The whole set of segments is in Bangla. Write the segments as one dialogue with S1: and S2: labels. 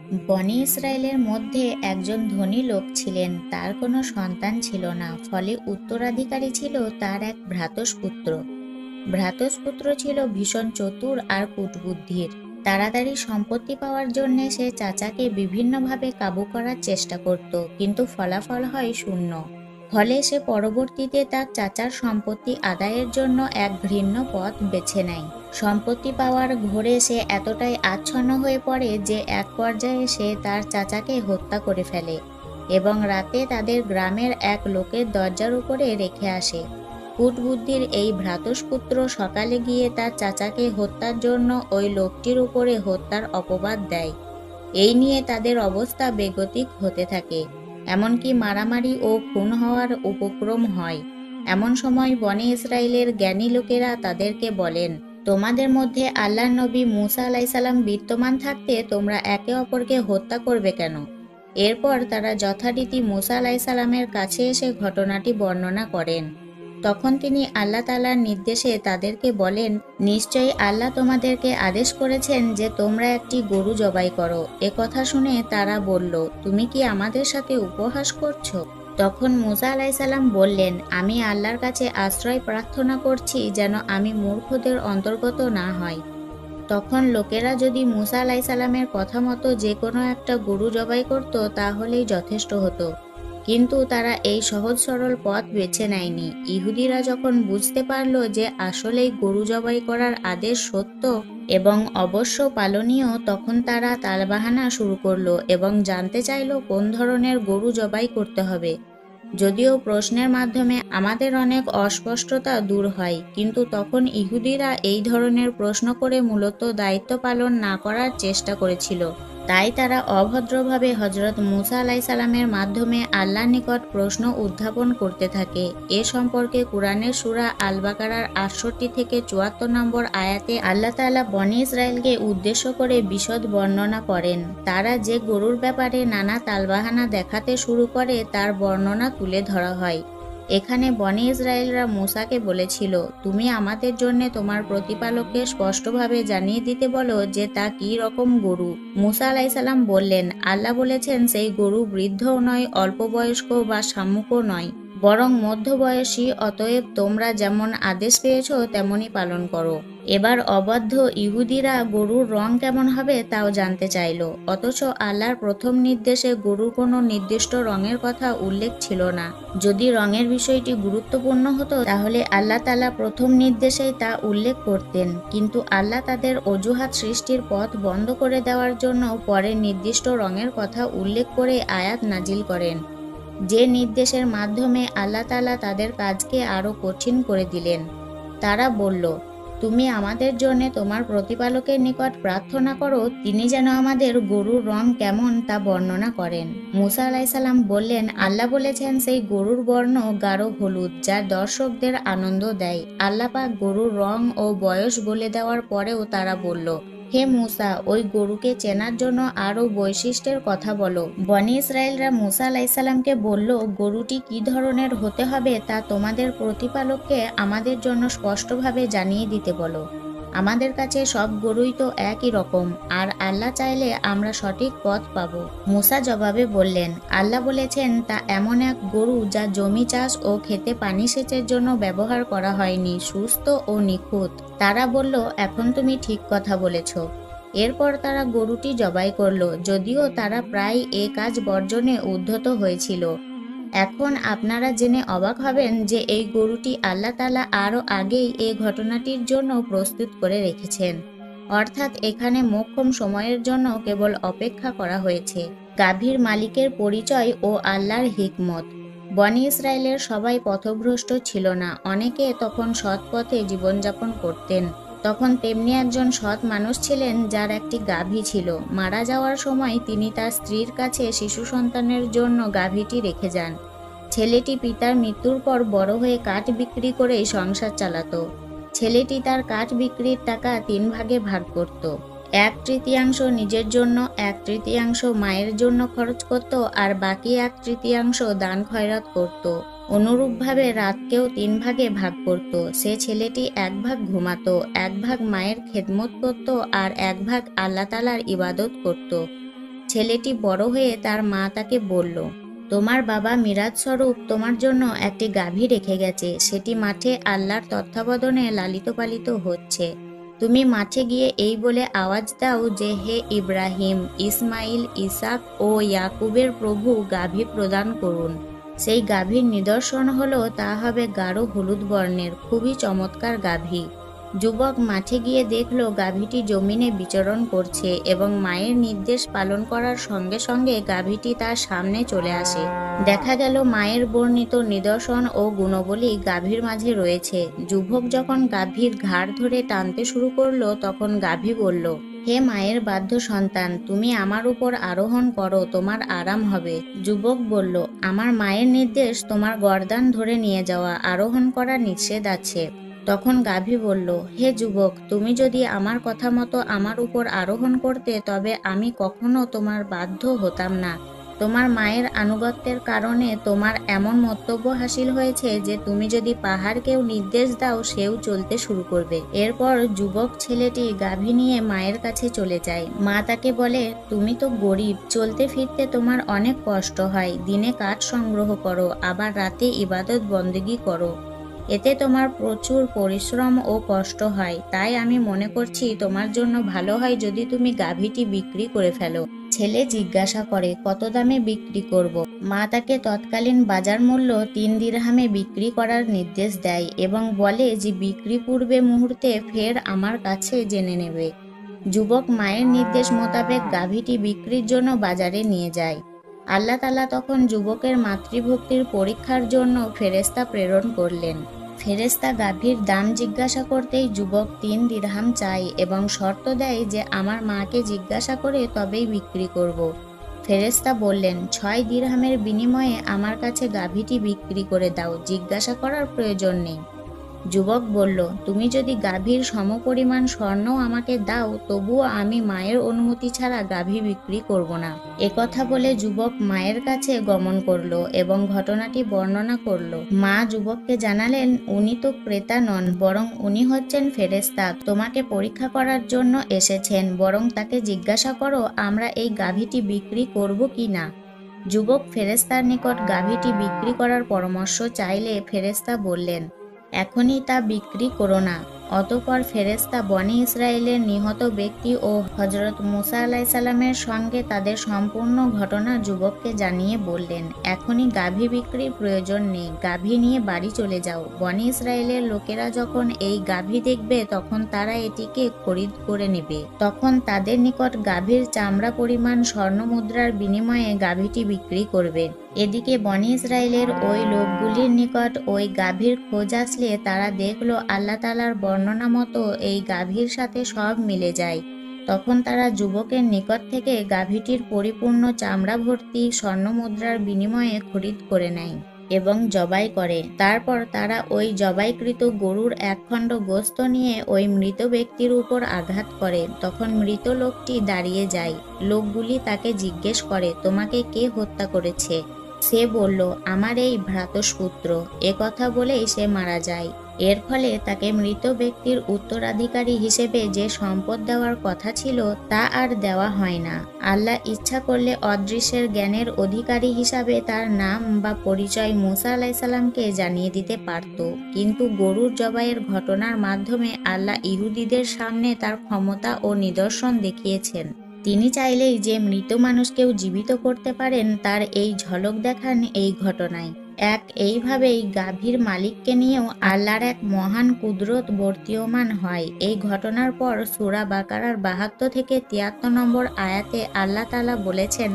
S1: বনি ইসরায়েলের মধ্যে একজন ধনী লোক ছিলেন, তার কোনো সন্তান ছিল না, ফলে উত্তরাধিকারী ছিল তার এক ভ্রাতষ্পুত্র। ভ্রাতষ্পুত্র ছিল ভীষণ চতুর আর কূটবুদ্ধির। তাড়াতাড়ি সম্পত্তি পাওয়ার জন্য সে চাচাকে বিভিন্নভাবে কাবু করার চেষ্টা করত, কিন্তু ফলাফল হয় শূন্য। ফলে সে পরবর্তীতে তার চাচার সম্পত্তি আদায়ের জন্য এক ঘৃণ্য পথ বেছে নেয়। সম্পত্তি পাওয়ার ঘোরে সে এতটাই আচ্ছন্ন হয়ে পড়ে যে এক পর্যায়ে সে তার চাচাকে হত্যা করে ফেলে এবং রাতে তাদের গ্রামের এক লোকের দরজার উপরে রেখে আসে। কূটবুদ্ধির এই ভ্রাতষ্পুত্র সকালে গিয়ে তার চাচাকে হত্যার জন্য ওই লোকটির উপরে হত্যার অপবাদ দেয়। এই নিয়ে তাদের অবস্থা বেগতিক হতে থাকে, এমনকি মারামারি ও খুন হওয়ার উপক্রম হয়। এমন সময় বনে ইসরায়েলের জ্ঞানী লোকেরা তাদেরকে বলেন, তোমাদের মধ্যে আল্লাহর নবী মূসা আলাইসাল্লাম বিদ্যমান থাকতে তোমরা একে অপরকে হত্যা করবে কেন? এরপর তারা যথারীতি মূসা আলাইসাল্লামের কাছে এসে ঘটনাটি বর্ণনা করেন। তখন তিনি আল্লাহ তাআলার নির্দেশে তাদেরকে বলেন, নিশ্চয়ই আল্লাহ তোমাদেরকে আদেশ করেছেন যে তোমরা একটি গরু জবাই করো। এ কথা শুনে তারা বলল, তুমি কি আমাদের সাথে উপহাস করছো? তখন মূসা আলাইসাল্লাম বললেন, আমি আল্লাহর কাছে আশ্রয় প্রার্থনা করছি যেন আমি মূর্খদের অন্তর্গত না হয়। তখন লোকেরা যদি মূসা আলাইসাল্লামের কথা মতো যে কোনো একটা গরু জবাই করত তাহলেই যথেষ্ট হতো, কিন্তু তারা এই সহজ সরল পথ বেছে নেয়নি। ইহুদিরা যখন বুঝতে পারল যে আসলেই গরু জবাই করার আদেশ সত্য এবং অবশ্য পালনীয়, তখন তারা তালবাহানা শুরু করলো এবং জানতে চাইল কোন ধরনের গরু জবাই করতে হবে। যদিও প্রশ্নের মাধ্যমে আমাদের অনেক অস্পষ্টতা দূর হয়, কিন্তু তখন ইহুদিরা এই ধরনের প্রশ্ন করে মূলত দায়িত্ব পালন না করার চেষ্টা করেছিল। তাই তারা অভদ্রভাবে হযরত মূসা আলাইসাল্লামের মাধ্যমে আল্লাহর নিকট প্রশ্ন উত্থাপন করতে থাকে। এ সম্পর্কে কুরআনের সূরা আল বাকারার ৬৮ থেকে ৭৪ নম্বর আয়াতে আল্লাহ তাআলা বনী ইসরায়েলকে উদ্দেশ্য করে বিশদ বর্ণনা করেন। তারা যে গরুর ব্যাপারে নানা তালবাহানা দেখাতে শুরু করে তার বর্ণনা তুলে ধরা হয়। এখানে বনী ইসরায়েলরা মূসাকে বলেছিল, তুমি আমাদের জন্য তোমার প্রতিপালককে স্পষ্টভাবে জানিয়ে দিতে বলো যে তা কি রকম গরু। মূসা আলাইসাল্লাম বললেন, আল্লাহ বলেছেন সেই গরু বৃদ্ধও নয়, অল্পবয়স্ক বা শামুকও নয়, বরং মধ্যবয়সী, অতএব তোমরা যেমন আদেশ পেয়েছ তেমনই পালন করো। এবার অবাধ্য ইহুদিরা গরুর রং কেমন হবে তাও জানতে চাইল, অথচ আল্লাহর প্রথম নির্দেশে গরুর কোনো নির্দিষ্ট রঙের কথা উল্লেখ ছিল না। যদি রঙের বিষয়টি গুরুত্বপূর্ণ হতো তাহলে আল্লাহ তাআলা প্রথম নির্দেশেই তা উল্লেখ করতেন, কিন্তু আল্লাহ তাদের অজুহাত সৃষ্টির পথ বন্ধ করে দেওয়ার জন্য পরে নির্দিষ্ট রঙের কথা উল্লেখ করে আয়াত নাজিল করেন, যে নির্দেশের মাধ্যমে আল্লাহ তাআলা তাদের কাজকে আরো কঠিন করে দিলেন। তারা বলল, তুমি আমাদের জন্য তোমার প্রতিপালকের নিকট প্রার্থনা করো, তিনি যেন আমাদের গরুর রং কেমন তা বর্ণনা করেন। মূসা আলাইসাল্লাম বললেন, আল্লাহ বলেছেন সেই গরুর বর্ণ গাঢ় হলুদ, যা দর্শকদের আনন্দ দেয়। আল্লাহ পাক গরুর রং ও বয়স বলে দেওয়ার পরেও তারা বলল, হে মূসা, ওই গরুকে চেনার জন্য আরো বৈশিষ্ট্যের কথা বলো। বনী ইসরায়েলরা মূসা আলাইসাল্লামকে বলল, গরুটি কি ধরনের হতে হবে তা তোমাদের প্রতিপালককে আমাদের জন্য স্পষ্টভাবে জানিয়ে দিতে বলো। আমাদের কাছে সব গরুই তো একই রকম, আর আল্লাহ চাইলে আমরা সঠিক পথ পাব। মূসা জবাবে বললেন, আল্লাহ বলেছেন তা এমন এক গরু যা জমি চাষ ও খেতে পানি সেচের জন্য ব্যবহার করা হয়নি, সুস্থ ও নিখুঁত। তারা বলল, এখন তুমি ঠিক কথা বলেছ। এরপর তারা গরুটি জবাই করল, যদিও তারা প্রায় এ কাজ বর্জনে উদ্ধত হয়েছিল। এখন আপনারা জেনে অবাক হবেন যে এই গরুটি আল্লাহ তাআলা আরও আগেই এ ঘটনাটির জন্য প্রস্তুত করে রেখেছেন, অর্থাৎ এখানে মোক্ষম সময়ের জন্য কেবল অপেক্ষা করা হয়েছে। গাভীর মালিকের পরিচয় ও আল্লাহর হিকমত। বনী ইসরায়েলের সবাই পথভ্রষ্ট ছিল না, অনেকে তখন সৎ পথে জীবনযাপন করতেন। তখন তেমনি একজন সৎ মানুষ ছিলেন যার একটি গাভী ছিল। মারা যাওয়ার সময় তিনি তার স্ত্রীর কাছে শিশু সন্তানের জন্য গাভীটি রেখে যান। ছেলেটি পিতার মৃত্যুর পর বড় হয়ে কাঠ বিক্রি করেই সংসার চালাতো। ছেলেটি তার কাঠ বিক্রির টাকা ৩ ভাগে ভাগ করত। ১/৩ নিজের জন্য, ১/৩ মায়ের জন্য খরচ করত, আর বাকি ১/৩ দান খয়রাত করত। অনুরূপভাবে রাতকেও ৩ ভাগে ভাগ করত। সে ছেলেটি ১ ভাগ ঘুমাতো, ১ ভাগ মায়ের খেদমত করত, আর ১ ভাগ আল্লাহ তাআলার ইবাদত করত। ছেলেটি বড় হয়ে তার মা তাকে বলল, তোমার বাবা মিরাজ স্বরূপ তোমার জন্য একটি গাভী রেখে গেছে, সেটি মাঠে আল্লাহর তত্ত্বাবধানে লালিত পালিত হচ্ছে। তুমি মাঠে গিয়ে এই বলে আওয়াজ দাও যে, হে ইব্রাহিম, ইসমাইল, ইসাক ও ইয়াকুবের প্রভু গাভী প্রদান করুন। সেই গাভীর নিদর্শন হলো তা হবে গাঢ় হলুদ বর্ণের, খুবই চমৎকার গাভী। যুবক মাঠে গিয়ে দেখল গাভীটি জমিনে বিচরণ করছে এবং মায়ের নির্দেশ পালন করার সঙ্গে সঙ্গে গাভীটি তার সামনে চলে আসে। দেখা গেল মায়ের বর্ণিত নিদর্শন ও গুণবলী গাভীর মাঝে রয়েছে। যুবক যখন গাভীর ঘাড় ধরে টানতে শুরু করলো তখন গাভী বলল, হে মায়ের বাধ্য সন্তান, তুমি আমার উপর আরোহণ করো, তোমার আরাম হবে। যুবক বলল, আমার মায়ের নির্দেশ তোমার গর্দান ধরে নিয়ে যাওয়া, আরোহণ করা নিষেধ আছে। তখন গাভী বলল, হে যুবক, তুমি যদি আমার কথা মতো আমার উপর আরোহণ করতে তবে আমি কখনো তোমার বাধ্য হতাম না। তোমার মায়ের আনুগত্যের কারণে তোমার এমন মন্তব্য হাসিল হয়েছে যে তুমি যদি পাহাড়কেও নির্দেশ দাও সেও চলতে শুরু করবে। এরপর যুবক ছেলেটি গাভী নিয়ে মায়ের কাছে চলে যায়। মা তাকে বলে, তুমি তো গরিব, চলতে ফিরতে তোমার অনেক কষ্ট হয়, দিনে কাঠ সংগ্রহ করো, আবার রাতে ইবাদত বন্দেগী করো, এতে তোমার প্রচুর পরিশ্রম ও কষ্ট হয়, তাই আমি মনে করছি তোমার জন্য ভালো হয় যদি তুমি গাভীটি বিক্রি করে ফেলো। ছেলে জিজ্ঞাসা করে, কত দামে বিক্রি করব? মা তাকে তৎকালীন বাজার মূল্য 3 দিরহামে বিক্রি করার নির্দেশ দেয় এবং বলে যে বিক্রি পূর্বে মুহূর্তে ফের আমার কাছে জেনে নেবে। যুবক মায়ের নির্দেশ মোতাবেক গাভীটি বিক্রির জন্য বাজারে নিয়ে যায়। আল্লাহ তাআলা তখন যুবকের মাতৃভক্তির পরীক্ষার জন্য ফেরেশতা প্রেরণ করলেন। ফেরেশতা গাভীর দাম জিজ্ঞাসা করতেই যুবক 3 দিরহাম চায় এবং শর্ত দেয় যে আমার মাকে জিজ্ঞাসা করে তবেই বিক্রি করব। ফেরেশতা বললেন, 6 দিরহামের বিনিময়ে আমার কাছে গাভীটি বিক্রি করে দাও, জিজ্ঞাসা করার প্রয়োজন নেই। যুবক বলল, তুমি যদি গাভীর সমপরিমাণ স্বর্ণ আমাকে দাও তবুও আমি মায়ের অনুমতি ছাড়া গাভী বিক্রি করব না। একথা বলে যুবক মায়ের কাছে গমন করল এবং ঘটনাটি বর্ণনা করল। মা যুবককে জানালেন, উনি তো ক্রেতা নন, বরং উনি হচ্ছেন ফেরেশতা, তোমাকে পরীক্ষা করার জন্য এসেছেন, বরং তাকে জিজ্ঞাসা করো আমরা এই গাভীটি বিক্রি করব কি না। যুবক ফেরেশতার নিকট গাভীটি বিক্রি করার পরামর্শ চাইলে ফেরেশতা বললেন, এখনই তা বিক্রি করো না। অতঃপর ফেরেশতা বনী ইসরায়েলের নিহত ব্যক্তি ও হযরত মুসা আলাইহিস সালামের সঙ্গে তাদের সম্পূর্ণ ঘটনা যুবককে জানিয়ে বললেন, এখনই গাভী বিক্রির প্রয়োজন নেই, গাভী নিয়ে বাড়ি চলে যাও। বনী ইসরায়েলের লোকেরা যখন এই গাভী দেখবে তখন তারা এটিকে খরিদ করে নেবে। তখন তাদের নিকট গাভীর চামড়া পরিমাণ স্বর্ণ মুদ্রার বিনিময়ে গাভীটি বিক্রি করবে। এদিকে বনী ইসরায়েলের ওই লোকগুলির নিকট ওই গাভীর খোঁজ আসলে তারা দেখল আল্লাহ তাআলার বর্ণনা মতো এই গাভীর সাথে সব মিলে যায়। তখন তারা যুবকের নিকট থেকে গাভীটির পরিপূর্ণ চামড়া ভর্তি স্বর্ণ মুদ্রার বিনিময়ে খরিদ করে নেয় এবং জবাই করে। তারপর তারা ওই জবাইকৃত গরুর এক খণ্ড গোশত নিয়ে ওই মৃত ব্যক্তির উপর আঘাত করে। তখন মৃত লোকটি দাঁড়িয়ে যায়। লোকগুলি তাকে জিজ্ঞেস করে, তোমাকে কে হত্যা করেছে? সে বলল, আমার এই ভ্রাতস্পুত্র। একথা বলেই সে মারা যায়। এর ফলে তাকে মৃত ব্যক্তির উত্তরাধিকারী হিসেবে যে সম্পদ দেওয়ার কথা ছিল তা আর দেওয়া হয় না। আল্লাহ ইচ্ছা করলে অদৃশ্যের জ্ঞানের অধিকারী হিসাবে তার নাম বা পরিচয় মুসা আলাইহিস সালামকে জানিয়ে দিতে পারত, কিন্তু গরুর জবাইয়ের ঘটনার মাধ্যমে আল্লাহ ইহুদিদের সামনে তার ক্ষমতা ও নিদর্শন দেখিয়েছেন। তিনি চাইলেই যে মৃত মানুষকেও জীবিত করতে পারেন তার এই ঝলক দেখান এই ঘটনায়। এইভাবেই গাভীর মালিককে নিয়েও আল্লাহর এক মহান কুদরত বর্তীয়মান হয়। এই ঘটনার পর সূরা বাকারার 72 থেকে 73 নম্বর আয়াতে আল্লাহ তাআলা বলেছেন,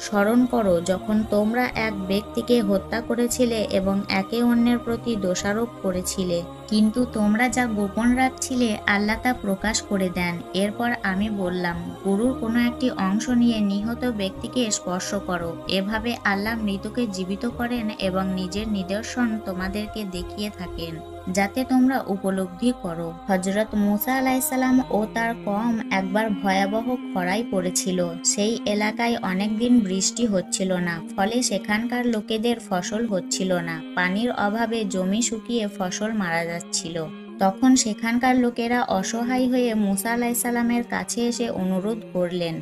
S1: স্মরণ করো যখন তোমরা এক ব্যক্তিকে হত্যা করেছিলে এবং একে অন্যের প্রতি দোষারোপ করেছিলে, কিন্তু তোমরা যা গোপন রাখছিলে আল্লাহ তা প্রকাশ করে দেন। এরপর আমি বললাম, গরুর কোনো একটি অংশ নিয়ে নিহত ব্যক্তিকে স্পর্শ করো। এভাবে আল্লাহ মৃতকে জীবিত করেন এবং নিজের নিদর্শন তোমাদেরকে দেখিয়ে থাকেন যাতে তোমরা উপলব্ধি করো। হযরত মুসা আলাইহিস সালাম ও তার কওম একবার ভয়াবহ খরায় পড়েছিল। সেই এলাকায় অনেকদিন বৃষ্টি হচ্ছিল না, ফলে সেখানকার লোকেদের ফসল হচ্ছিল না। পানির অভাবে জমি শুকিয়ে ফসল মারা যাচ্ছিল। তখন সেখানকার লোকেরা অসহায় হয়ে মুসা আলাইহিস সালামের কাছে এসে অনুরোধ করলেন,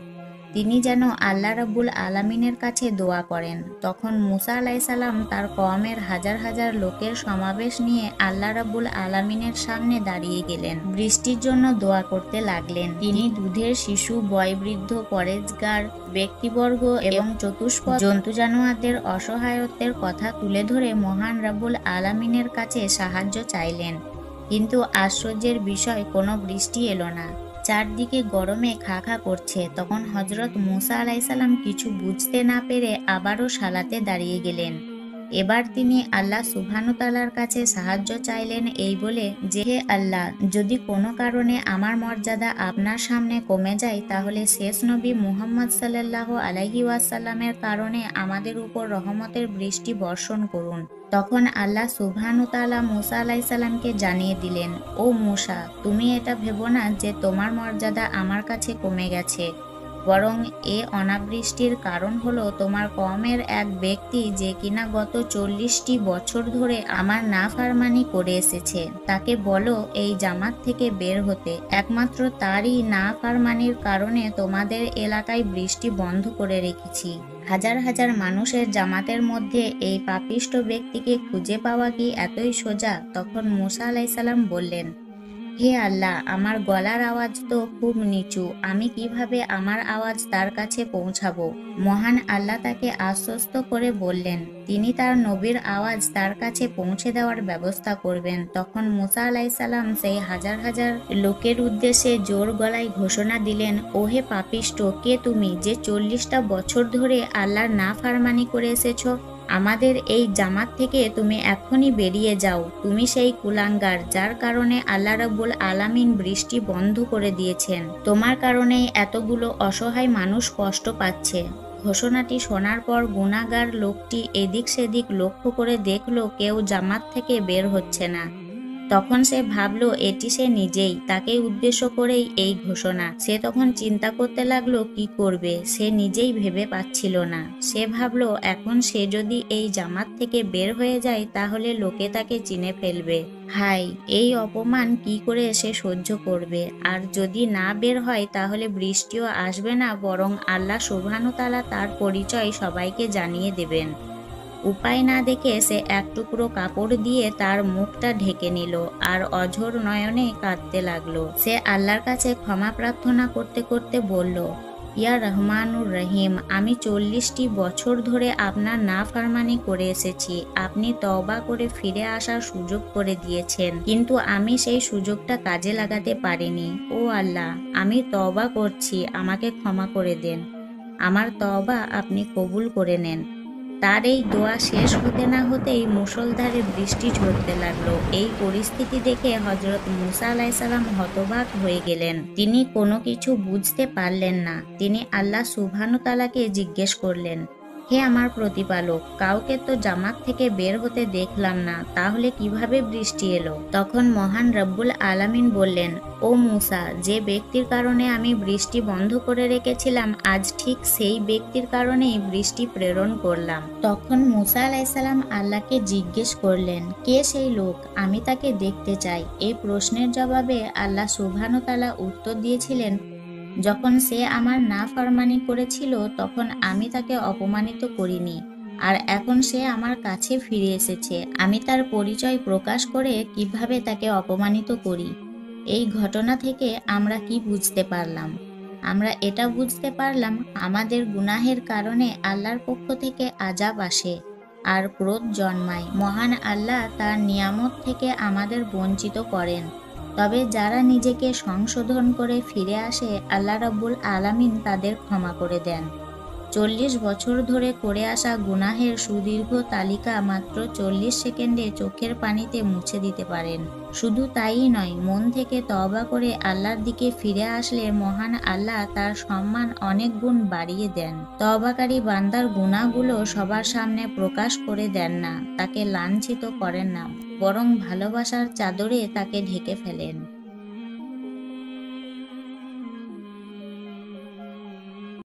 S1: তিনি যেন আল্লাহ রাব্বুল আলামিনের কাছে দোয়া করেন। তখন মুসা আলাইসাল্লাম তার কওমের হাজার হাজার লোকের সমাবেশ নিয়ে আল্লাহ রাব্বুল আলামিনের সামনে দাঁড়িয়ে গেলেন। বৃষ্টির জন্য দোয়া করতে লাগলেন। তিনি দুধের শিশু, বয়োবৃদ্ধ, পরেজগার ব্যক্তিবর্গ এবং চতুষ্পদ জন্তু জানোয়ারদের অসহায়ত্বের কথা তুলে ধরে মহান রাব্বুল আলামিনের কাছে সাহায্য চাইলেন। কিন্তু আশ্চর্যের বিষয়, কোনো বৃষ্টি এলো না। চারদিকে গরমে খা খা করছে। তখন হযরত মুসা আলাইসাল্লাম কিছু বুঝতে না পেরে আবারও সালাতে দাঁড়িয়ে গেলেন। এবার তিনি আল্লাহ সুবহানাহু তাআলার কাছে সাহায্য চাইলেন এই বলে যে, হে আল্লাহ, যদি কোনো কারণে আমার মর্যাদা আপনার সামনে কমে যায় তাহলে শেষ নবী মুহাম্মদ সাল্লাল্লাহু আলাইহি ওয়াসাল্লামের কারণে আমাদের উপর রহমতের বৃষ্টি বর্ষণ করুন। তখন আল্লাহ সুবহানাহু তাআলা মুসা আলাইসাল্লামকে জানিয়ে দিলেন, ও মুসা, তুমি এটা ভেবো না যে তোমার মর্যাদা আমার কাছে কমে গেছে, বরং এ অনাবৃষ্টির কারণ হলো তোমার কওমের এক ব্যক্তি যে কিনা গত 40টি বছর ধরে আমার নাফরমানি করে এসেছে। তাকে বলো এই জামাত থেকে বের হতে। একমাত্র তারই নাফরমানির কারণে তোমাদের এলাকায় বৃষ্টি বন্ধ করে রেখেছি। হাজার হাজার মানুষের জামাতের মধ্যে এই পাপিষ্ট ব্যক্তিকে খুঁজে পাওয়া কি এতই সোজা? তখন মুসা আলাইসাল্লাম বললেন, হে আল্লাহ, আমার গলার আওয়াজ তো খুব নিচু, আমি কিভাবে আমার আওয়াজ তার কাছে পৌঁছাবো? মহান আল্লাহ তাকে আশ্বস্ত করে বললেন, তিনি তার নবীর আওয়াজ তার কাছে পৌঁছে দেওয়ার ব্যবস্থা করবেন। তখন মুসা আলাইসাল্লাম সেই হাজার হাজার লোকের উদ্দেশ্যে জোর গলায় ঘোষণা দিলেন, ওহে পাপিষ্ট, কে তুমি যে 40টা বছর ধরে আল্লাহর নাফরমানি করে এসেছো? আমাদের এই জামাত থেকে তুমি এখনই বেরিয়ে যাও। তুমি সেই কুলাঙ্গার যার কারণে আল্লাহ রাব্বুল আলামিন বৃষ্টি বন্ধ করে দিয়েছেন। তোমার কারণেই এতগুলো অসহায় মানুষ কষ্ট পাচ্ছে। ঘোষণাটি শোনার পর গুনাহগার লোকটি এদিক সেদিক লক্ষ্য করে দেখলো কেউ জামাত থেকে বের হচ্ছে না। তখন সে ভাবলো এটি সে নিজেই, তাকে উদ্দেশ্য করেই এই ঘোষণা। সে তখন চিন্তা করতে লাগলো কি করবে, সে নিজেই ভেবে পাচ্ছিল না। সে ভাবলো এখন সে যদি এই জামাত থেকে বের হয়ে যায় তাহলে লোকে তাকে চিনে ফেলবে। হায়, এই অপমান কি করে সে সহ্য করবে? আর যদি না বের হয় তাহলে বৃষ্টিও আসবে না, বরং আল্লাহ সুবহানাহু তাআলা তার পরিচয় সবাইকে জানিয়ে দেবেন। উপায় না দেখে সে এক টুকরো কাপড় দিয়ে তার মুখটা ঢেকে নিল আর অঝোর নয়নে কাঁদতে লাগলো। সে আল্লাহর কাছে ক্ষমা প্রার্থনা করতে করতে বলল, ইয়া রহমানুর রহিম, আমি 40টি বছর ধরে আপনার নাফরমানি করে এসেছি। আপনি তওবা করে ফিরে আসার সুযোগ করে দিয়েছেন, কিন্তু আমি সেই সুযোগটা কাজে লাগাতে পারিনি। ও আল্লাহ, আমি তওবা করছি, আমাকে ক্ষমা করে দেন। আমার তওবা আপনি কবুল করে নেন। তার এই দোয়া শেষ হতে না হতেই মুষলধারে বৃষ্টি ঝরতে লাগলো। এই পরিস্থিতি দেখে হযরত মুসা আলাইসাল্লাম হতবাক হয়ে গেলেন। তিনি কোনো কিছু বুঝতে পারলেন না। তিনি আল্লাহ সুবহানাহু তাআলাকে জিজ্ঞেস করলেন, হে আমার প্রতিপালক, কাউকে তো জামাত থেকে বের হতে দেখলাম না, তাহলে কিভাবে বৃষ্টি এলো? তখন মহান রব্বুল আলামিন বললেন, ও মুসা, যে ব্যক্তির কারণে আমি বৃষ্টি বন্ধ করে রেখেছিলাম আজ ঠিক সেই ব্যক্তির কারণেই বৃষ্টি প্রেরণ করলাম। তখন মুসা আলাইসাল্লাম আল্লাহকে জিজ্ঞেস করলেন, কে সেই লোক? আমি তাকে দেখতে চাই। এই প্রশ্নের জবাবে আল্লাহ সুবহানাহু তাআলা উত্তর দিয়েছিলেন, যখন সে আমার নাফরমানি করেছিল তখন আমি তাকে অপমানিত করিনি, আর এখন সে আমার কাছে ফিরে এসেছে। আমি তার পরিচয় প্রকাশ করে কিভাবে তাকে অপমানিত করি? এই ঘটনা থেকে আমরা কি বুঝতে পারলাম? আমরা এটা বুঝতে পারলাম আমাদের গুনাহের কারণে আল্লাহর পক্ষ থেকে আযাব আসে আর ক্রোধ জন্মায়। মহান আল্লাহ তার নিয়ামত থেকে আমাদের বঞ্চিত করেন। তবে যারা নিজেকে সংশোধন করে ফিরে আসে আল্লাহ রাব্বুল আলামিন তাদের ক্ষমা করে দেন। 40 বছর ধরে করে আসা গুনাহের সুদীর্ঘ তালিকা মাত্র 40 সেকেন্ডে চোখের পানিতে মুছে দিতে পারেন। শুধু তাই নয়, মন থেকে তওবা করে আল্লাহর দিকে ফিরে আসলে মহান আল্লাহ তার সম্মান অনেক গুণ বাড়িয়ে দেন। তওবাকারী বান্দার গুনাহগুলো সবার সামনে প্রকাশ করে দেন না, তাকে লাঞ্ছিত করেন না, বরং ভালোবাসার চাদরে তাকে ঢেকে ফেলেন।